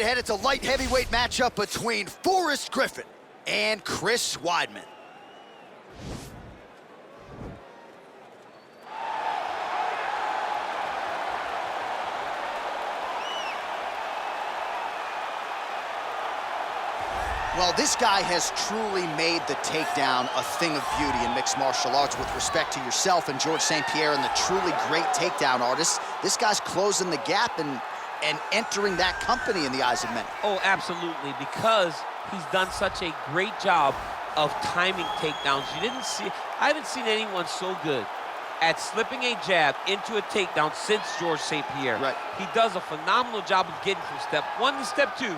Ahead, it's a light heavyweight matchup between Forrest Griffin and Chris Weidman. Well, this guy has truly made the takedown a thing of beauty in mixed martial arts. With respect to yourself and George St. Pierre and the truly great takedown artists, this guy's closing the gap and entering that company in the eyes of many. Oh, absolutely, because he's done such a great job of timing takedowns. I haven't seen anyone so good at slipping a jab into a takedown since George St. Pierre. Right. He does a phenomenal job of getting from step one to step two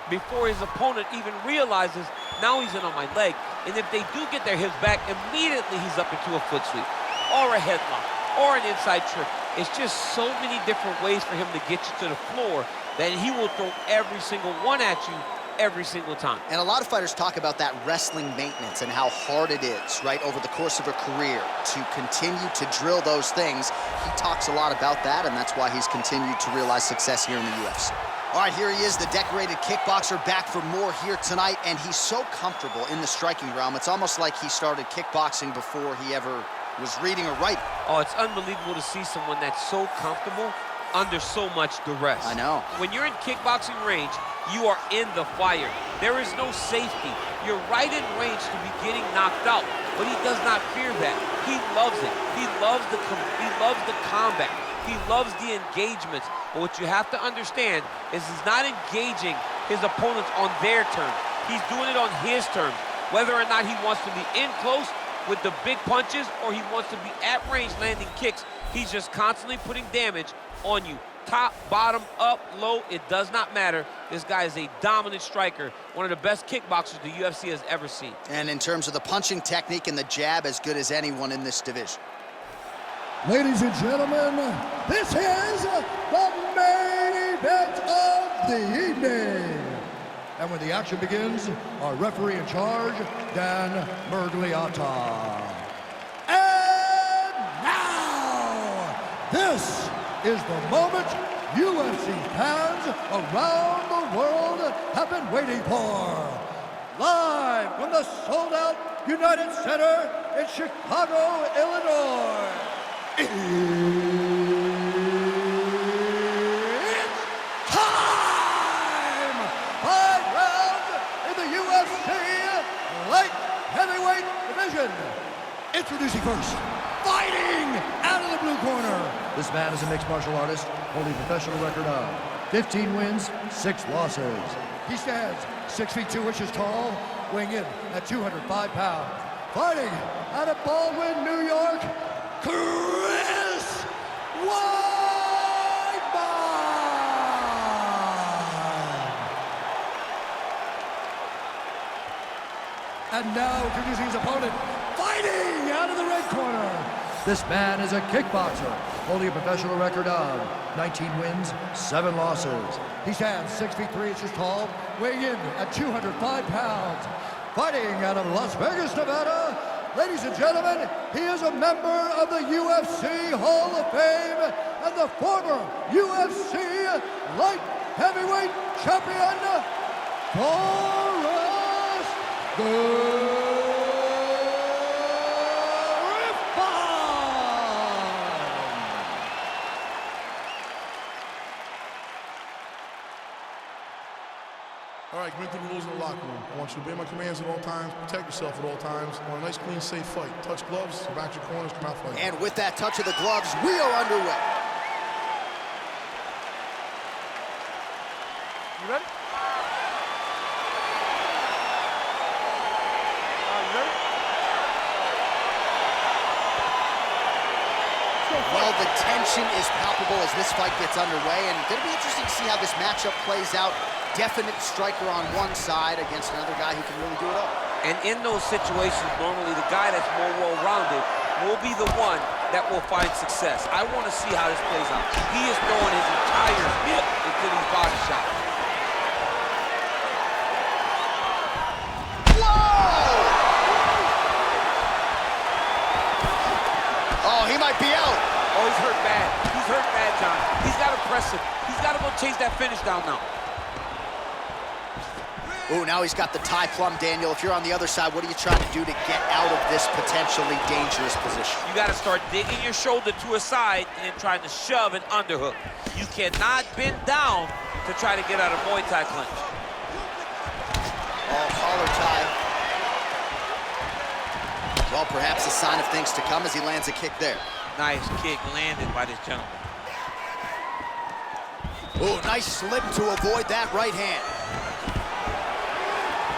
before his opponent even realizes, now he's in on my leg. And if they do get their hips back, immediately he's up into a foot sweep or a headlock or an inside trick. It's just so many different ways for him to get you to the floor that he will throw every single one at you every single time. And a lot of fighters talk about that wrestling maintenance and how hard it is, right, over the course of a career to continue to drill those things. He talks a lot about that, and that's why he's continued to realize success here in the UFC. All right, here he is, the decorated kickboxer, back for more here tonight, and he's so comfortable in the striking realm. It's almost like he started kickboxing before he ever was reading or writing. Oh, it's unbelievable to see someone that's so comfortable under so much duress. I know. When you're in kickboxing range, you are in the fire. There is no safety. You're right in range to be getting knocked out, but he does not fear that. He loves it. He loves the combat. He loves the engagements. But what you have to understand is he's not engaging his opponents on their terms. He's doing it on his terms. Whether or not he wants to be in close with the big punches or he wants to be at range landing kicks, he's just constantly putting damage on you. Top, bottom, up, low, it does not matter. This guy is a dominant striker, one of the best kickboxers the UFC has ever seen. And in terms of the punching technique and the jab, as good as anyone in this division. Ladies and gentlemen, this is the main event of the evening. And when the action begins, our referee in charge, Dan Mergliata. And now, this is the moment UFC fans around the world have been waiting for. Live from the sold-out United Center in Chicago, Illinois. It's time! 5 rounds in the UFC light heavyweight division. Introducing first, fighting out of the blue corner. This man is a mixed martial artist, holding a professional record of 15 wins, 6 losses. He stands 6 feet 2 inches tall, weighing in at 205 pounds. Fighting out of Baldwin, New York, Chris Weidman! And now introducing his opponent, fighting out of the red corner. This man is a kickboxer, holding a professional record of 19 wins, 7 losses. He stands 6 feet 3 inches tall, weighing in at 205 pounds. Fighting out of Las Vegas, Nevada, ladies and gentlemen, he is a member of the UFC Hall of Fame and the former UFC light heavyweight champion, Forrest Griffin. All right, commit to the rules in the locker room. I want you to obey my commands at all times, protect yourself at all times. I want a nice, clean, safe fight. Touch gloves, back your corners, come out fighting. And with that touch of the gloves, we are underway. You ready? You ready? Well, the tension is palpable as this fight gets underway, and it's going to be interesting to see how this matchup plays out. Definite striker on one side against another guy who can really do it all. And in those situations, normally the guy that's more well-rounded will be the one that will find success. I want to see how this plays out. He is throwing his entire hip into these body shots. Whoa! Oh, he might be out. Oh, he's hurt bad. He's hurt bad, John. He's got to press him. He's got to go chase that finish down now. Ooh, now he's got the tie plum, Daniel. If you're on the other side, what are you trying to do to get out of this potentially dangerous position? You got to start digging your shoulder to a side and then trying to shove an underhook. You cannot bend down to try to get out of Muay Thai clinch. Oh, collar tie. Well, perhaps a sign of things to come as he lands a kick there. Nice kick landed by this gentleman. Ooh, nice slip to avoid that right hand.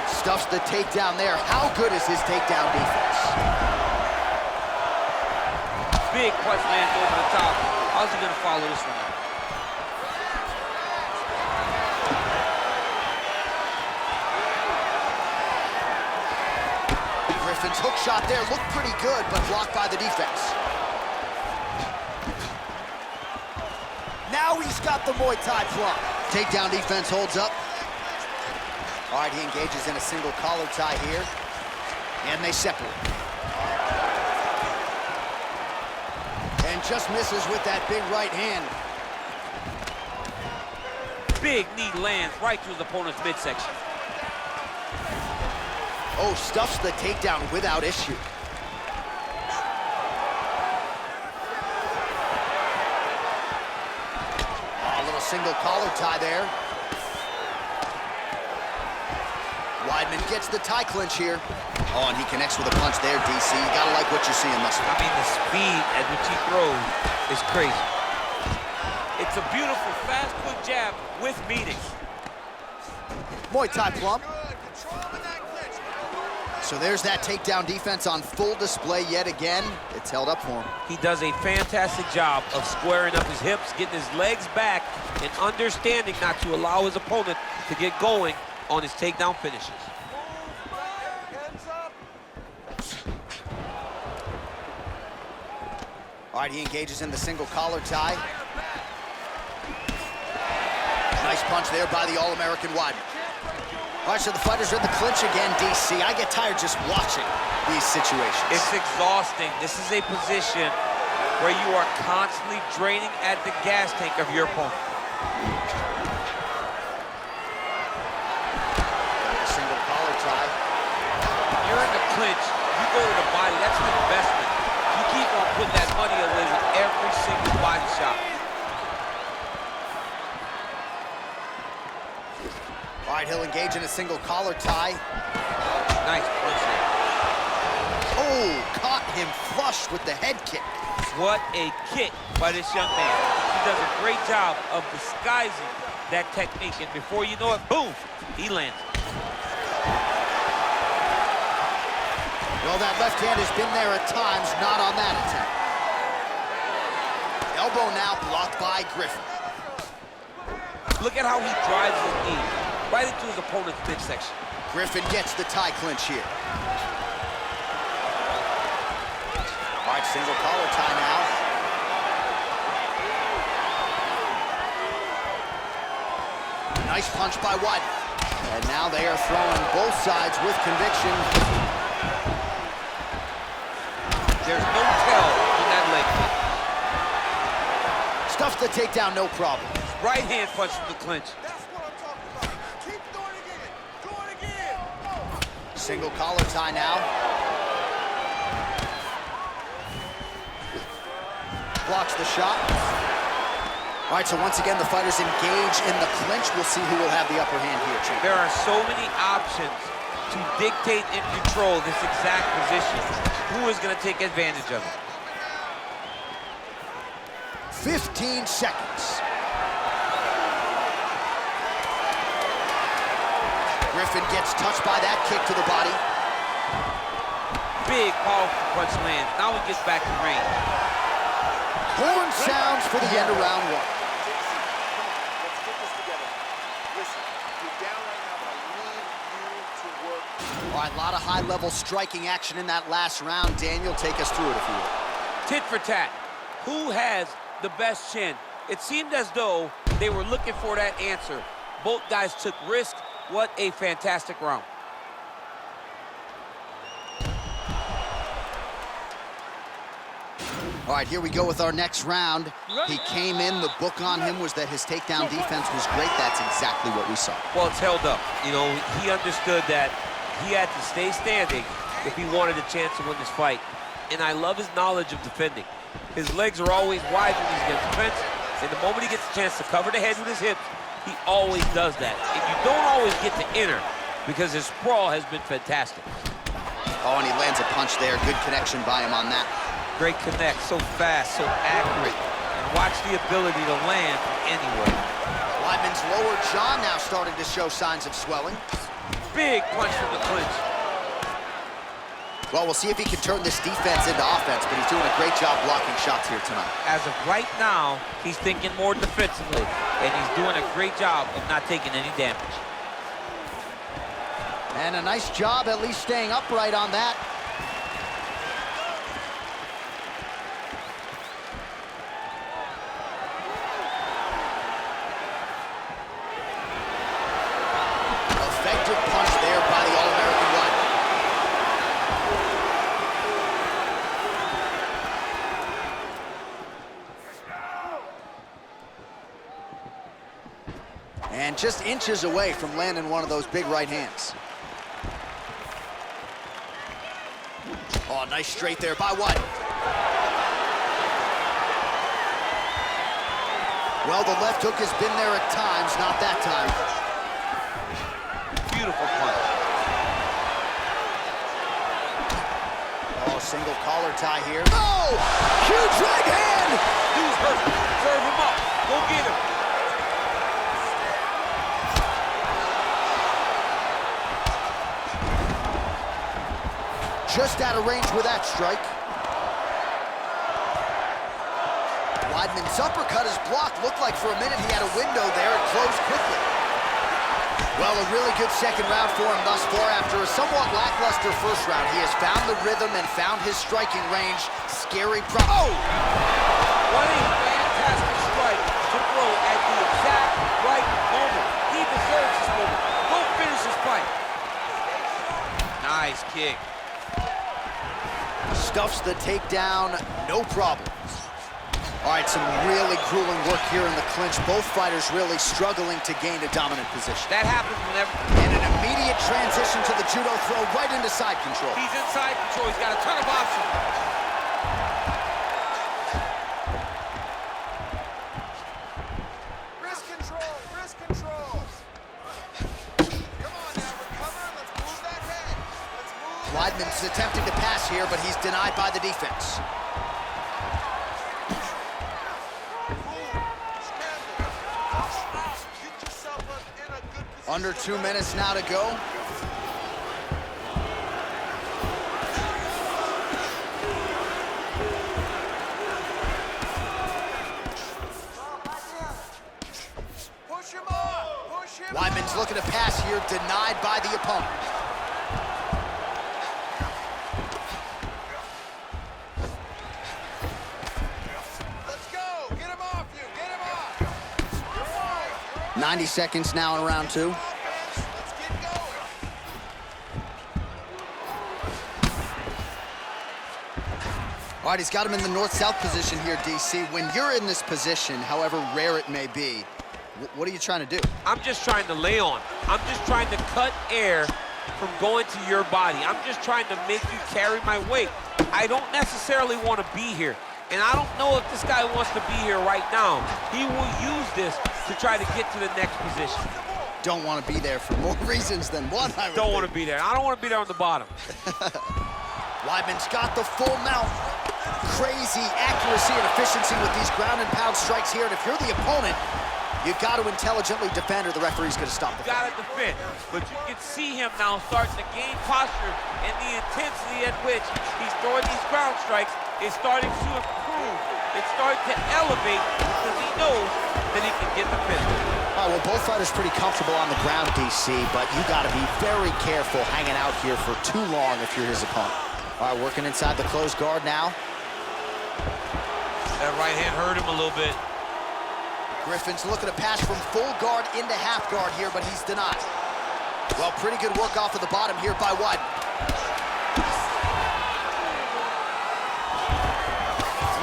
Stuffs the takedown there. How good is his takedown defense? Big punch lands over the top. How's he gonna follow this one up? Griffin's hook shot there looked pretty good, but blocked by the defense. Now he's got the Muay Thai plum. Takedown defense holds up. All right, he engages in a single collar tie here, and they separate. And just misses with that big right hand. Big knee lands right to his opponent's midsection. Oh, stuffs the takedown without issue. A little single collar tie there. Weidman gets the tie clinch here. Oh, and he connects with a punch there, DC. You gotta like what you're seeing thus far. I mean, the speed at which he throws is crazy. It's a beautiful, fast, quick jab with meaning. Muay Thai plum. So there's that takedown defense on full display yet again. It's held up for him. He does a fantastic job of squaring up his hips, getting his legs back, and understanding not to allow his opponent to get going on his takedown finishes. All right, he engages in the single collar tie. Nice punch there by the All-American Weidman. All right, so the fighters are in the clinch again, DC. I get tired just watching these situations. It's exhausting. This is a position where you are constantly draining at the gas tank of your opponent. A single collar tie. You're in the clinch, you go to the body, that's an investment. You keep on putting that money away with every single body shot. All right, he'll engage in a single collar tie. Nice punch there. Oh, caught him flush with the head kick. What a kick by this young man. He does a great job of disguising that technique, and before you know it, boom, he lands. Well, that left hand has been there at times, not on that attempt. Elbow now blocked by Griffin. Look at how he drives his knee right into his opponent's midsection. Griffin gets the tie clinch here. All right, single collar tie now. Nice punch by Weidman. And now they are throwing both sides with conviction. There's no tell in that leg kick. Stuffs the takedown, no problem. Right hand punch from the clinch. Single collar tie now. Blocks the shot. All right, so once again, the fighters engage in the clinch. We'll see who will have the upper hand here, champ. There are so many options to dictate and control this exact position. Who is going to take advantage of it? 15 seconds. Griffin gets touched by that kick to the body. Big, powerful punch lands. Now he gets back to range. Horn sounds for the end of round one. Let's get this together. Listen, you're down right now, but I need you to work. All right, a lot of high-level striking action in that last round. Daniel, take us through it if you will. Tit for tat. Who has the best chin? It seemed as though they were looking for that answer. Both guys took risks. What a fantastic round. All right, here we go with our next round. He came in, the book on him was that his takedown defense was great. That's exactly what we saw. Well, it's held up. You know, he understood that he had to stay standing if he wanted a chance to win this fight. And I love his knowledge of defending. His legs are always wide when he's against the fence, and the moment he gets a chance to cover the head with his hips, he always does that. And you don't always get to enter because his sprawl has been fantastic. Oh, and he lands a punch there. Good connection by him on that. Great connect, so fast, so accurate. And watch the ability to land from anywhere. Weidman's lower jaw now starting to show signs of swelling. Big punch from the clinch. Well, we'll see if he can turn this defense into offense, but he's doing a great job blocking shots here tonight. As of right now, he's thinking more defensively, and he's doing a great job of not taking any damage. And a nice job at least staying upright on that. Effective punch there by the All-American Weidman. And just inches away from landing one of those big right hands. Oh, nice straight there by Weidman. Well, the left hook has been there at times, not that time. Beautiful punch. Oh, single collar tie here. Oh, huge right hand! Dude's hurt. Serve him up. Go get him. Just out of range with that strike. Weidman's uppercut is blocked. Looked like for a minute he had a window there. It closed quickly. Well, a really good second round for him thus far. After a somewhat lackluster first round, he has found the rhythm and found his striking range. Scary Oh! What a fantastic strike to throw at the exact right moment. He deserves this moment. Go finish his fight. Nice kick. Stuffs the takedown, no problems. All right, some really grueling work here in the clinch. Both fighters really struggling to gain a dominant position. That happens whenever... And an immediate transition to the judo throw right into side control. He's in side control. He's got a ton of options. Wrist control, wrist control. Come on now, recover. Let's move that head. Let's move. Weidman's attempting to pass here, but he's denied by the defense. Under 2 minutes now to go. Push him up. Push him Weidman's up. looking to pass here, denied by the opponent. Let's go. Get him off you. Get him off. Come on. 90 seconds now in round two. Let's get going. All right, he's got him in the north-south position here, DC. When you're in this position, however rare it may be, what are you trying to do? I'm just trying to lay on. I'm just trying to cut air from going to your body. I'm just trying to make you carry my weight. I don't necessarily want to be here. And I don't know if this guy wants to be here right now. He will use this to try to get to the next position. Don't want to be there for more reasons than one, I would Don't think. want to be there. I don't want to be there on the bottom. Weidman's got the full mount. Crazy accuracy and efficiency with these ground and pound strikes here. And if you're the opponent, you've got to intelligently defend or the referee's going to stop the Got fight. to defend. But you can see him now starting to gain posture, and the intensity at which he's throwing these ground strikes is starting to improve. It's starting to elevate because he knows that he can get the finish. All right, well, both fighters pretty comfortable on the ground, DC, but you got to be very careful hanging out here for too long if you're his opponent. All right, working inside the closed guard now. That right hand hurt him a little bit. Griffin's looking to pass from full guard into half guard here, but he's denied. Well, pretty good work off of the bottom here by Weidman.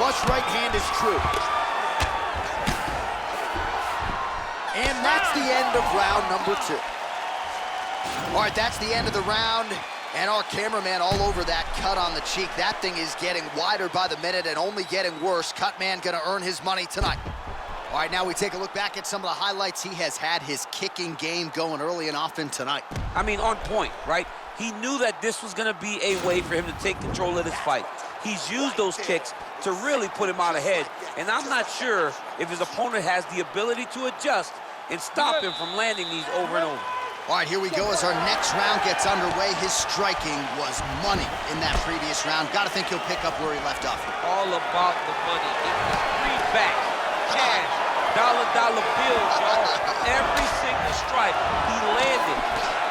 flush right hand is true. And that's the end of round number 2. All right, that's the end of the round. And our cameraman all over that cut on the cheek. That thing is getting wider by the minute and only getting worse. Cut man gonna earn his money tonight. All right, now we take a look back at some of the highlights. He has had his kicking game going early and often tonight. I mean, on point, right? He knew that this was gonna be a way for him to take control of this fight. He's used those kicks to really put him out ahead. And I'm not sure if his opponent has the ability to adjust and stop him from landing these over and over. All right, here we go as our next round gets underway. His striking was money in that previous round. Got to think he'll pick up where he left off. All about the money. It was greenbacks, cash, dollar bills, y'all. Every single strike he landed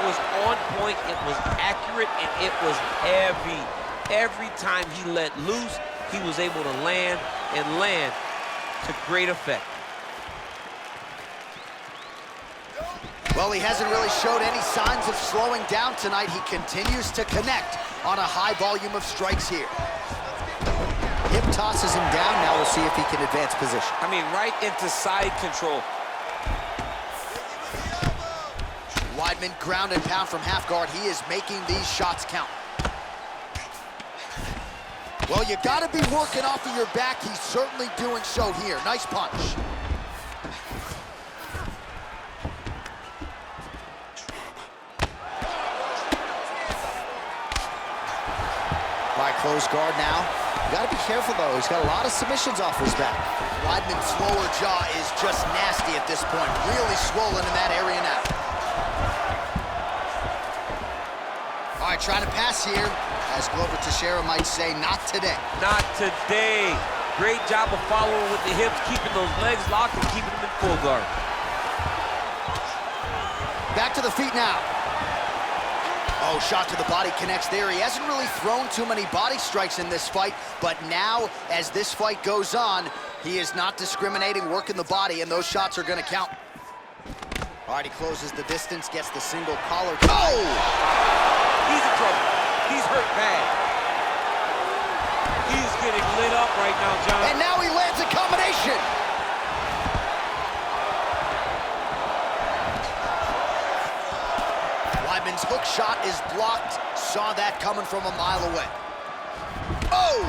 was on point, it was accurate, and it was heavy. Every time he let loose, he was able to land to great effect. Well, he hasn't really showed any signs of slowing down tonight. He continues to connect on a high volume of strikes here. Hip tosses him down. Now we'll see if he can advance position. I mean, right into side control. Weidman ground and pound from half guard. He is making these shots count. Well, you got to be working off of your back. He's certainly doing so here. Nice punch. All right, close guard now. You got to be careful, though. He's got a lot of submissions off his back. Weidman's lower jaw is just nasty at this point. Really swollen in that area now. All right, trying to pass here. As Glover Teixeira might say, not today. Not today. Great job of following with the hips, keeping those legs locked and keeping them in full guard. Back to the feet now. Oh, shot to the body connects there. He hasn't really thrown too many body strikes in this fight, but now, as this fight goes on, he is not discriminating, working the body, and those shots are gonna count. All right, he closes the distance, gets the single collar. Oh! He's in trouble. He's hurt bad. He's getting lit up right now, John. And now he lands a combination. Weidman's hook shot is blocked. Saw that coming from a mile away. Oh!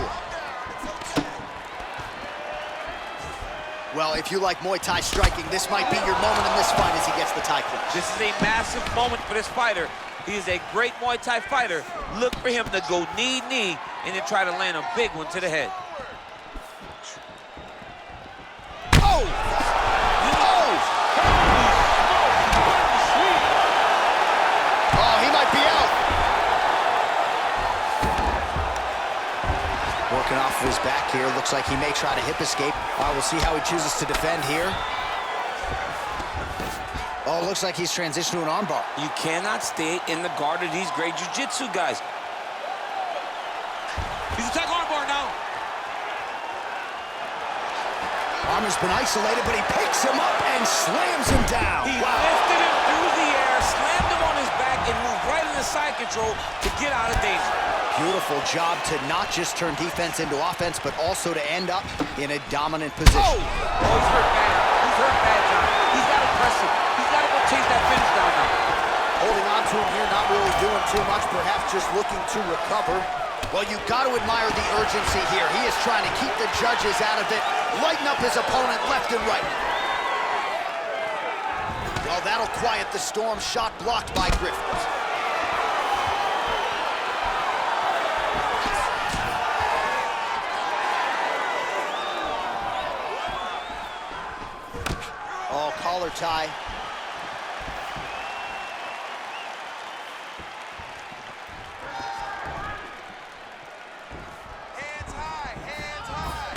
Well, if you like Muay Thai striking, this might be your moment in this fight as he gets the Thai clinch. This is a massive moment for this fighter. He is a great Muay Thai fighter. Look for him to go knee, and then try to land a big one to the head. Oh! Oh! Oh, he might be out. Working off of his back here. Looks like he may try to hip escape. All right, we'll see how he chooses to defend here. Oh, looks like he's transitioned to an armbar. You cannot stay in the guard of these great jiu-jitsu guys. He's attacking armbar now. Arm has been isolated, but he picks him up and slams him down. He lifted him through the air, slammed him on his back, and moved right into side control to get out of danger. Beautiful job to not just turn defense into offense, but also to end up in a dominant position. Oh, he's hurt bad. He's hurt bad, John. He's got to press him. He's got to go chase that finish down now. Holding on to him here, not really doing too much, perhaps just looking to recover. Well, you've got to admire the urgency here. He is trying to keep the judges out of it, lighten up his opponent left and right. Well, that'll quiet the storm. Shot blocked by Griffin. Oh, collar tie. Hands high, hands high.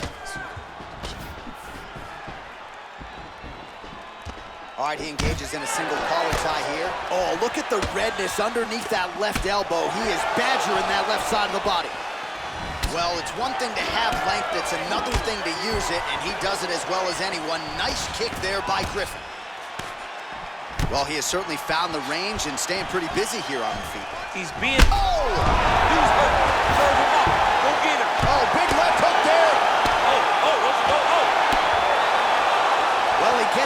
All right, he engages in a single collar tie here. Oh, look at the redness underneath that left elbow. He is badgering that left side of the body. Well, it's one thing to have length, it's another thing to use it, and he does it as well as anyone. Nice kick there by Griffin. Well, he has certainly found the range and staying pretty busy here on the feet. He's being... Oh! He's hurt. Serve him up. Go get him. Oh, big left hook there. Oh,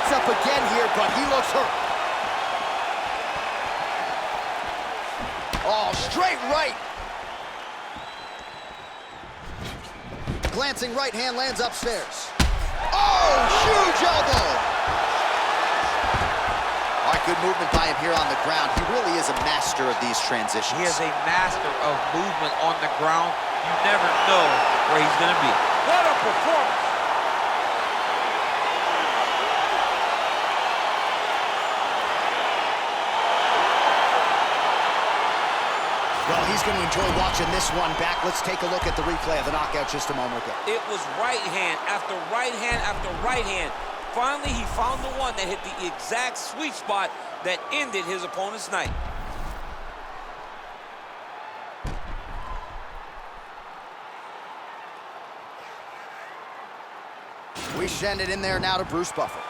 Gets up again here, but he looks hurt. Oh, straight right. Glancing right hand lands upstairs. Oh, huge elbow. All right, good movement by him here on the ground. He really is a master of these transitions. He is a master of movement on the ground. You never know where he's going to be. What a performance. Well, he's going to enjoy watching this one back. Let's take a look at the replay of the knockout just a moment ago. It was right hand after right hand after right hand. Finally, he found the one that hit the exact sweet spot that ended his opponent's night. We send it in there now to Bruce Buffer.